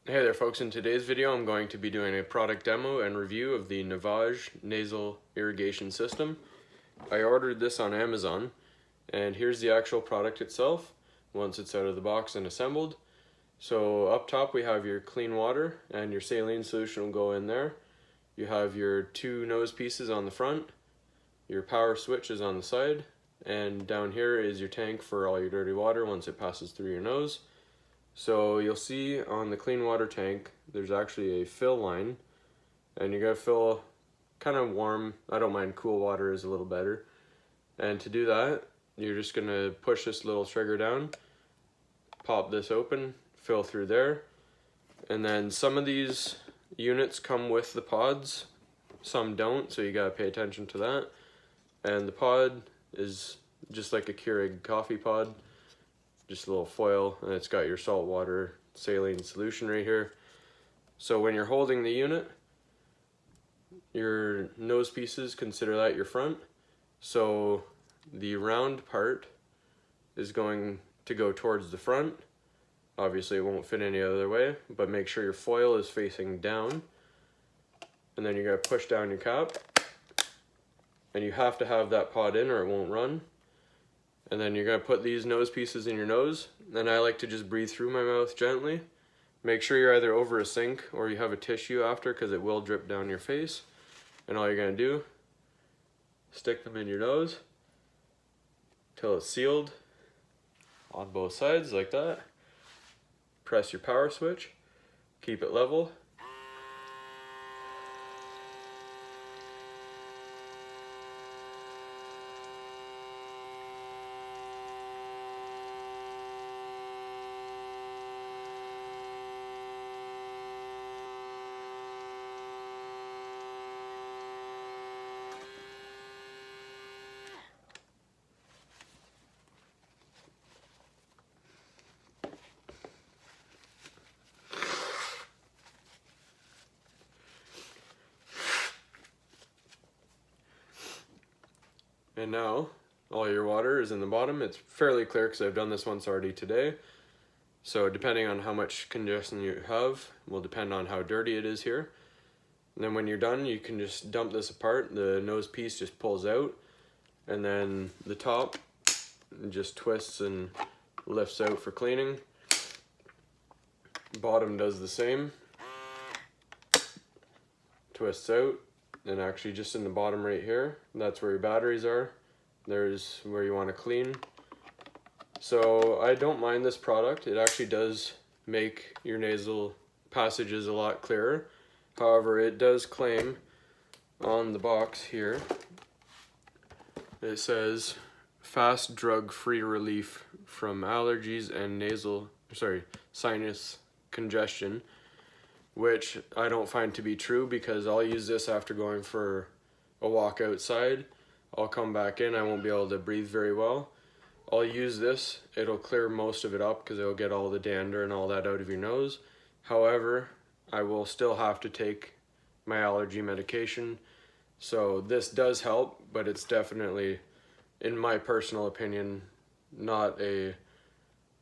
Hey there folks, in today's video I'm going to be doing a product demo and review of the Navage Nasal Irrigation System. I ordered this on Amazon, and here's the actual product itself once it's out of the box and assembled. So up top we have your clean water, and your saline solution will go in there. You have your two nose pieces on the front, your power switch is on the side, and down here is your tank for all your dirty water once it passes through your nose. So you'll see on the clean water tank there's actually a fill line, and you gotta fill kind of warm. I don't mind, cool water is a little better. And to do that, you're just gonna push this little trigger down, pop this open, fill through there, and then some of these units come with the pods, some don't, so you gotta pay attention to that. And the pod is just like a Keurig coffee pod, just a little foil, and it's got your salt water saline solution right here. So when you're holding the unit, your nose pieces, consider that your front. So the round part is going to go towards the front. Obviously it won't fit any other way, but make sure your foil is facing down. And then you're going to push down your cap, and you have to have that pod in or it won't run. And then you're going to put these nose pieces in your nose, and I like to just breathe through my mouth gently. Make sure you're either over a sink or you have a tissue after, because it will drip down your face. And all you're going to do, stick them in your nose till it's sealed on both sides like that. Press your power switch, keep it level. And now all your water is in the bottom. It's fairly clear because I've done this once already today. So depending on how much congestion you have will depend on how dirty it is here. And then when you're done, you can just dump this apart. The nose piece just pulls out, and then the top just twists and lifts out for cleaning. Bottom does the same, twists out, and actually just in the bottom right here, that's where your batteries are. There's where you want to clean. So I don't mind this product. It actually does make your nasal passages a lot clearer. However, it does claim on the box here, it says fast drug-free relief from allergies and sinus congestion, which I don't find to be true, because I'll use this after going for a walk outside. I'll come back in, I won't be able to breathe very well. I'll use this, it'll clear most of it up because it'll get all the dander and all that out of your nose. However, I will still have to take my allergy medication. So this does help, but it's definitely, in my personal opinion, not a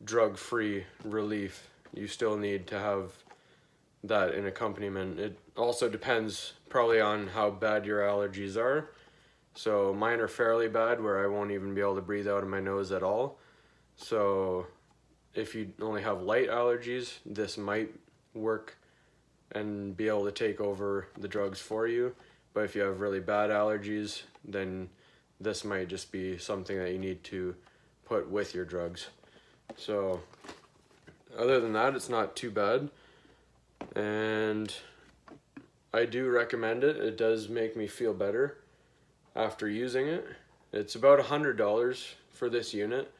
drug-free relief. You still need to have that in accompaniment. It also depends probably on how bad your allergies are. So mine are fairly bad, where I won't even be able to breathe out of my nose at all. So if you only have light allergies, this might work and be able to take over the drugs for you. But if you have really bad allergies, then this might just be something that you need to put with your drugs. So other than that, it's not too bad, and I do recommend it. It does make me feel better after using it. It's about $100 for this unit,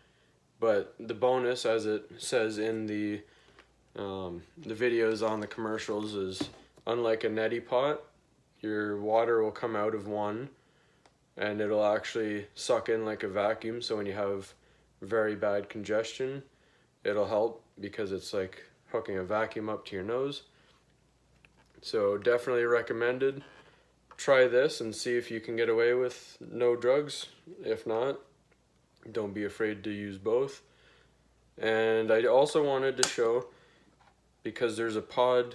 but the bonus, as it says in the videos on the commercials, is unlike a neti pot, your water will come out of one and it'll actually suck in like a vacuum. So when you have very bad congestion, it'll help, because it's like hooking a vacuum up to your nose. So definitely recommended. Try this and see if you can get away with no drugs. If not, don't be afraid to use both. And I also wanted to show because there's a pod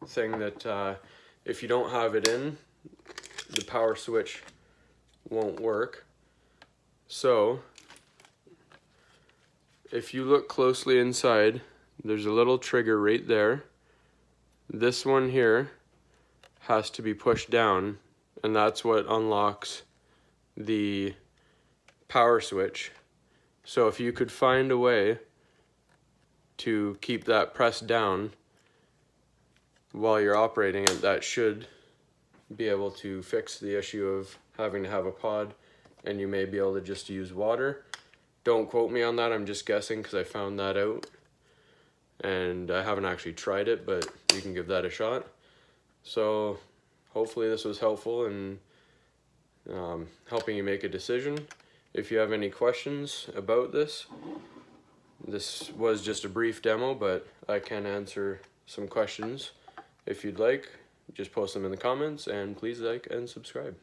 thing that if you don't have it in, the power switch won't work. So if you look closely inside, there's a little trigger right there. This one here has to be pushed down, and that's what unlocks the power switch. So if you could find a way to keep that pressed down while you're operating it, that should be able to fix the issue of having to have a pod, and you may be able to just use water. Don't quote me on that, I'm just guessing because I found that out and I haven't actually tried it, but you can give that a shot. So hopefully this was helpful in helping you make a decision. If you have any questions about this was just a brief demo, but I can answer some questions if you'd like. Just post them in the comments, and please like and subscribe.